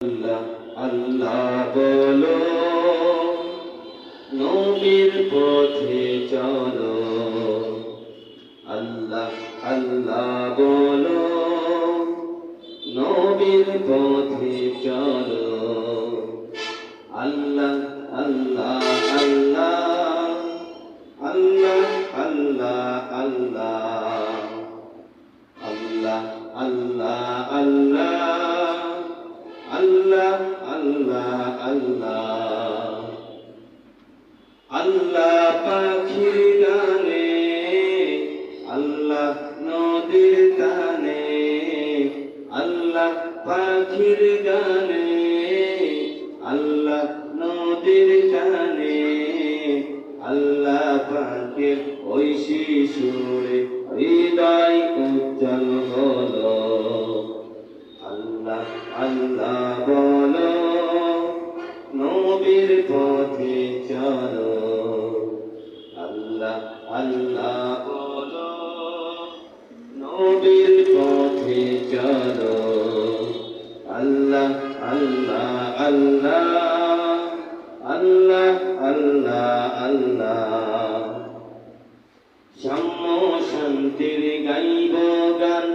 আল্লাহ আল্লাহ বলো, নবীর পথে চলো। আল্লাহ আল্লাহ বলো, নবীর পথে চলো। আল্লাহ আল্লাহ আল্লাহ আল্লাহ আল্লাহ আল্লাহ আল্লাহ আল্লাহ আল্লাহ আল্লাহ আল্লাহ আল্লাহ পাখির গানে, আল্লাহ নদীর গানে, আল্লাহ পাখির গানে, আল্লাহ নদীর গানে, আল্লাহ পাখির ঐশী সুরে হৃদয় উজ্জ্বল হলো। আল্লাহ আল্লাহ বলো, নবীর পথে চলো। আল্লাহ আল্লাহ বলো, নবীর পথে চলো। আল্লাহ আল্লাহ আল্লাহ আল্লাহ আল্লাহ আল্লাহ সাম্য শান্তির গাইব গান,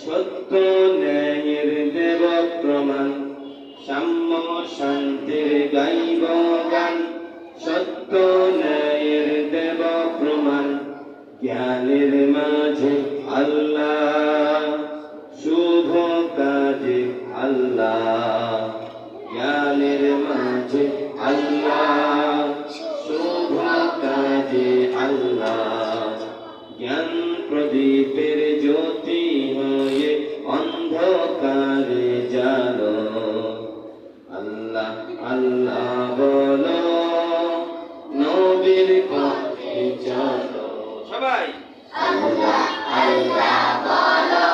সত্য ন্যায়ের দেব প্রমাণ। সাম্য শান্তির গাইব গান, সত্য ন্যায়ের দেব প্রমাণ। জ্ঞানের মাঝে আল্লাহ, শুভ কাজে আল্লাহ। জ্ঞানের মাঝে আল্লাহ, শুভ কাজে আল্লাহ। জ্ঞান প্রদীপের জ্যোতি হয়ে অন্ধকারে জালো। আল্লাহ আল্লাহ বলো, নবীর পথে চলো। সবাই আল্লাহ আল্লাহ বলো,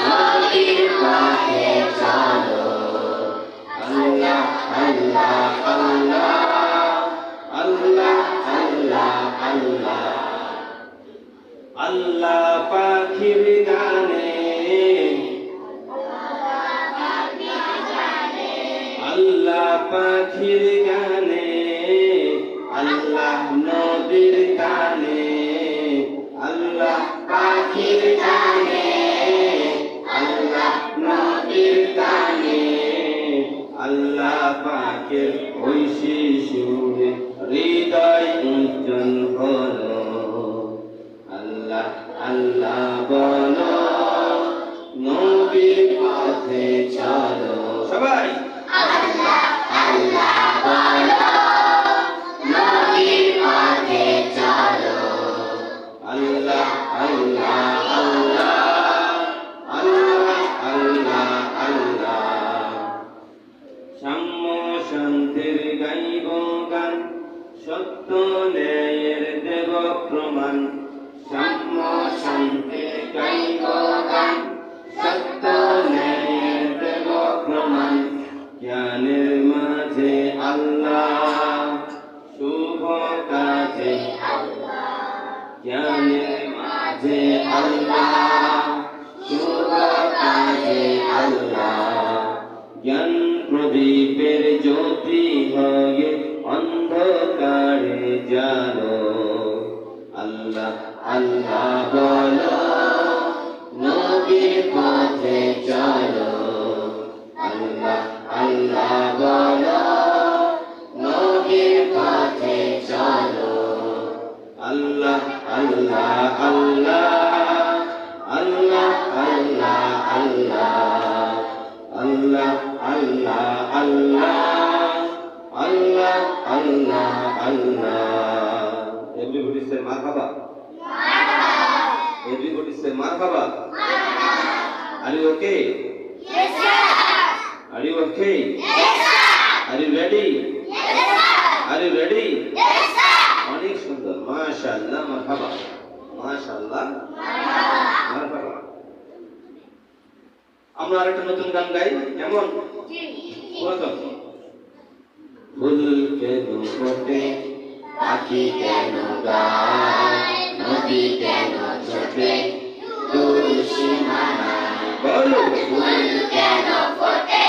নবীর পথে চলো। আল্লাহ আল্লাহ আল্লাহ আল্লাহ আল্লাহ আল্লাহ আল্লাহ পাখির গানে, আল্লাহ পাখির গানে, আল্লাহ নদীর গানে, আল্লাহ পাখির গানে, আল্লাহ নদীর গানে, আল্লাহ পাখির ঐশী সুরে হৃদয় উজ্জ্বল হলো। আল্লাহ আল্লাহ বলো, নবীর পথে চলো। সবাই আল্লাহ আল্লাহ বলো, নবীর পথে চলো। আল্লাহ আল্লাহ আল্লাহ আল্লাহ আল্লাহ আল্লাহ সাম্য শান্তির গাইব গান, সত্য ন্যায়ের দেব প্রমাণ। সাম্য শান্তির গাইব গান, সত্য ন্যায়ের দেব প্রমাণ। জ্ঞানের মাঝে আল্লাহ, শুভ কাজে আল্লাহ। জ্ঞানের মাঝে আল্লাহ, শুভ কাজে আল্লাহ। জ্ঞান প্রদীপের জ্যোতি হয়ে অন্ধকারে জালো। আল্লাহ আল্লাহ বলো, নবীর পথে চলো। আল্লাহ আল্লাহ বলো, নবীর পথে চলো। আল্লাহ আল্লাহ আল্লাহ আল্লাহ আল্লাহ আল্লাহ আল্লাহ আল্লাহ আল্লাহ আল্লাহ আল্লাহ আল্লাহ Everybody say marhaba. Everybody say marhaba. Are you okay? Yes sir. Are you okay? Yes sir. Are you ready? Yes sir. Are you ready? Yes sir. অনেক সুন্দর, মাশাআল্লাহ, মারহাবা, মাশাআল্লাহ, মারহাবা। আমরা আরেকটা নতুন গান গাই, কেমন? প্রথম ফুল কেন ফোটে, পাখি কেন গায়, নদী কেন ছোটে, তুলসী মালায়। বলো ফুল কেন ফোটে,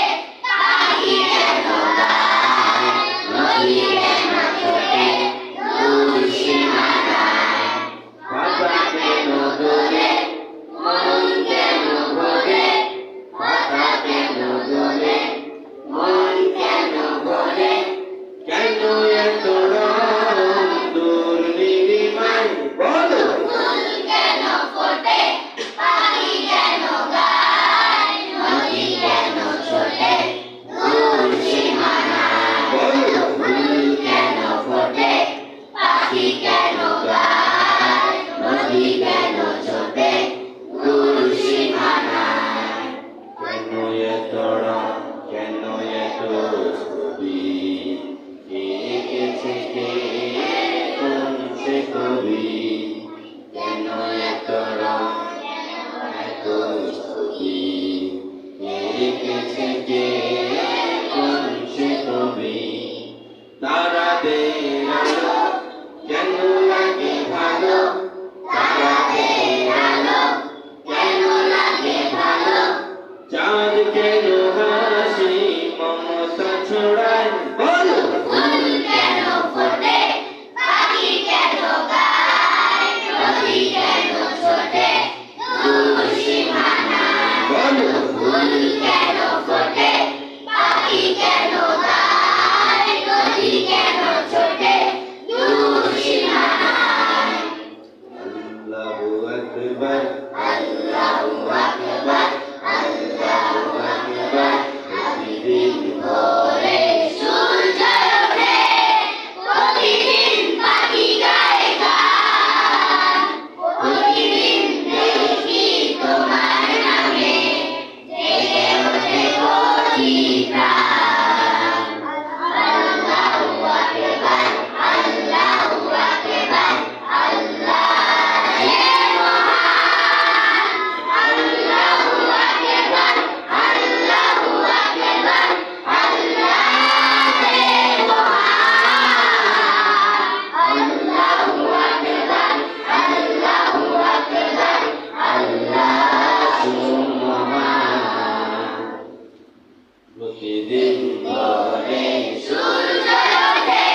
প্রতিদিন ভোরে সূর্য ওঠে,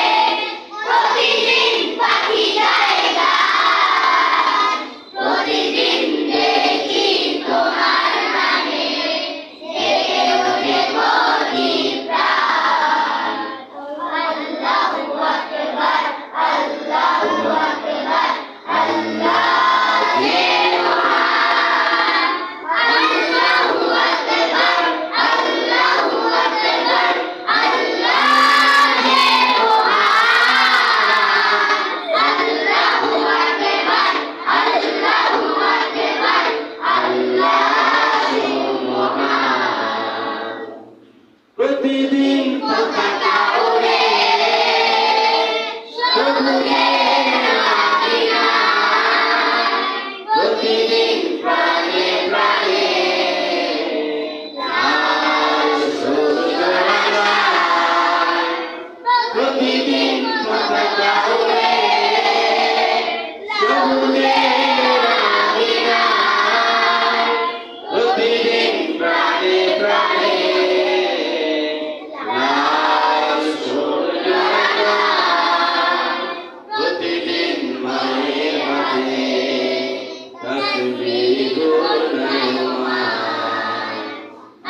প্রতিদিন পাখি গায় গান, প্রতিদিন দেখি তোমার নামে জেগে ওঠে প্রদীপ প্রাণ। আল্লাহু আকবার, আল্লাহু আকবার, আল্লাহ কে মহান। আল্লাহু আকবার, আল্লাহু আকবার, আল্লাহ কে মহান। আল্লাহু আকবার, আল্লাহু আকবার, আল্লাহ মহান। প্রতিদিন পতাকা ওড়ে সবুজের আবিরায়, প্রতিদিন প্রাণে প্রাণে লাল সূর্য রাঙায়। প্রতিদিন পতাকা ওড়ে সবুজের আবিরায়, প্রতিদিন প্রাণে প্রাণে লাল সূর্য রাঙায়। প্রতিদিন মায়ের হাতে তাসবিহ গুনায়মান।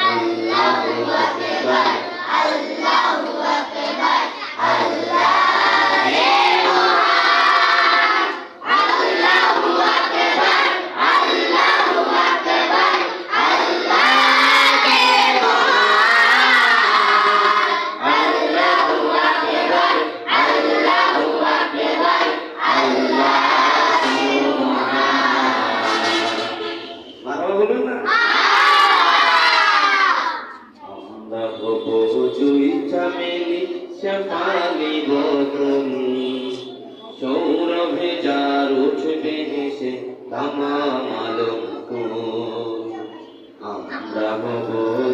আল্লাহু আকবার, আল্লাহু আকবার, আল্লাহ কে মহান। আল্লাহু আকবার, আল্লাহু আকবার, আল্লাহ কে মহান। আল্লাহু আকবার, আল্লাহু আকবার, আল্লাহ মহান। মারহাবা বলুন না। আমরা হব জুই চামেলি শেফালি বদন, সৌরভে যার উঠবে হেসে তামাম আলঙ্ক। আমরা হব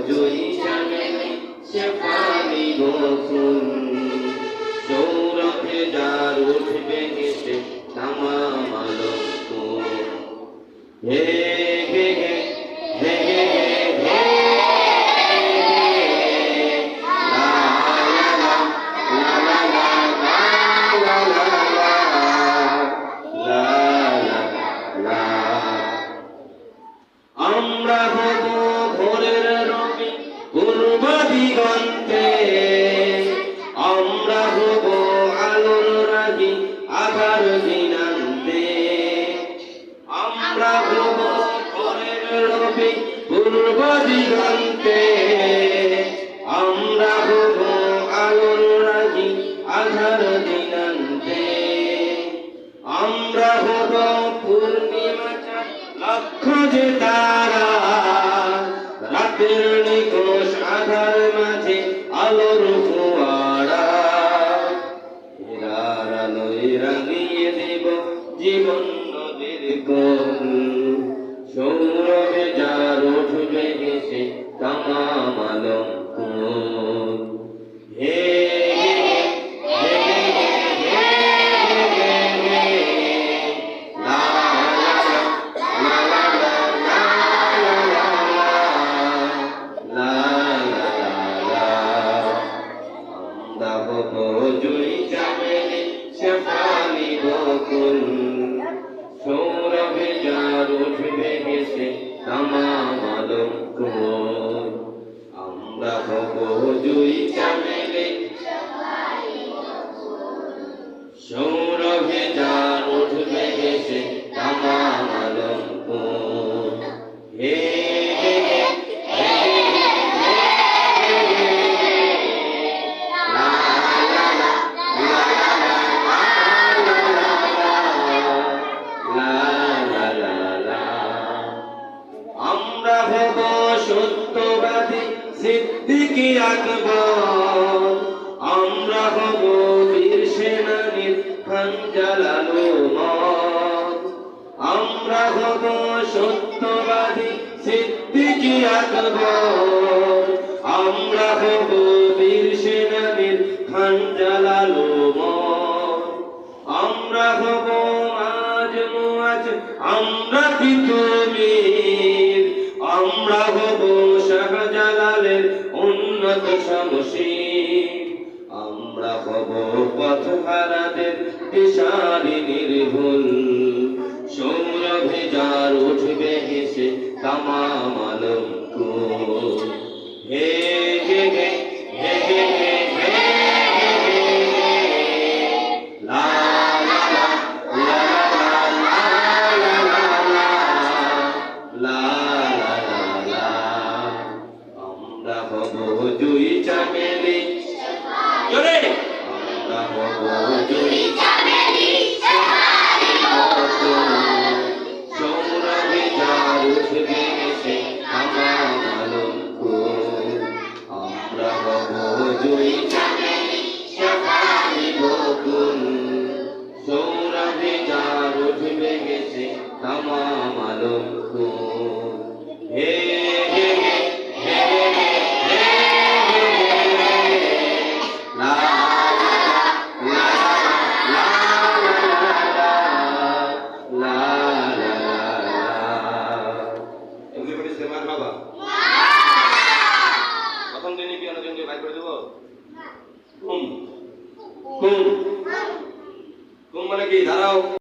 জুই চামেলি শেফালি বদন, সৌরভে যার উঠবে হেসে তামাম আলঙ্ক। হে হে হে হে হে হে লা লা লা লা লা লা লা লা। আমরা হব ভোরের রবি পূর্ব দিগন্তে, আমরা হব আলোর রাগি আধার দিনান্তে। আমরা হব ভোরের রবি পূর্ব দিগন্তে, আমরা হব আলোর রাগি আধার দিনান্তে। আমরা হব পূর্ণিমা চাঁদ লক্ষ্য যে তারা, রাতের নিকোষ আধার মাঝে আলোর ফোয়ারা। হেরার আলোয় রাঙিয়ে দেব জীবন নদীর কোল, সৌরভে যার উঠবে হেসে তামাম আলঙ্ক। হে হে হে হে হে হে লা লা লা লা লা লা লা লা। আমরা হব জুই চামেলি শেফালি বকুল, সৌরভে যার উঠবে হেসে তামাম আলঙ্ক। আমরা হব জুই চামেলি সৌরভে যার উঠবে হেসে তামাম আলঙ্ক। হে হে হে হে হে হে লা লা লা লা লা লা লা লা। আমরা হব সত্যবাদী সিদ্দিকী আকবর, আমরা হব বীর সেনানীর খান জালালো মত। আমরা হব সত্যবাদী সিদ্দিকী আকবর, আমরা হব বীর সেনানীর খান জালালো মত। আমরা হব আজ মুআজ আমরা কি তুমি, আমরা হব শাহজালালের উন্নত পথ সমসীম আমরা হব পথ হারাদের দিশারি নির্ভুল সৌরভে যার উঠবে হেসে তামাম আলম কুল হে হে হে হে হে হে হে লা লা লা লা লা লা লা লা আমরা হব দুই চামেলি জোরে আমরা হব দুই চামেলি শেফালি মতো সৌরভে যার উঠবে হেসে তামাম আলম কুল আমরা হব দুই চামেলি শেফালি বকুল সৌরভে যার উঠবে হেসে তামাম আলম কুল হে হে হে হে হে হে লা লা লা লা লা লা এমনি সেমান বাবা প্রথম দিনই কি অন্যজনকে বাইর করে দেবো হুম হুম হুম মানে কি দাঁড়াও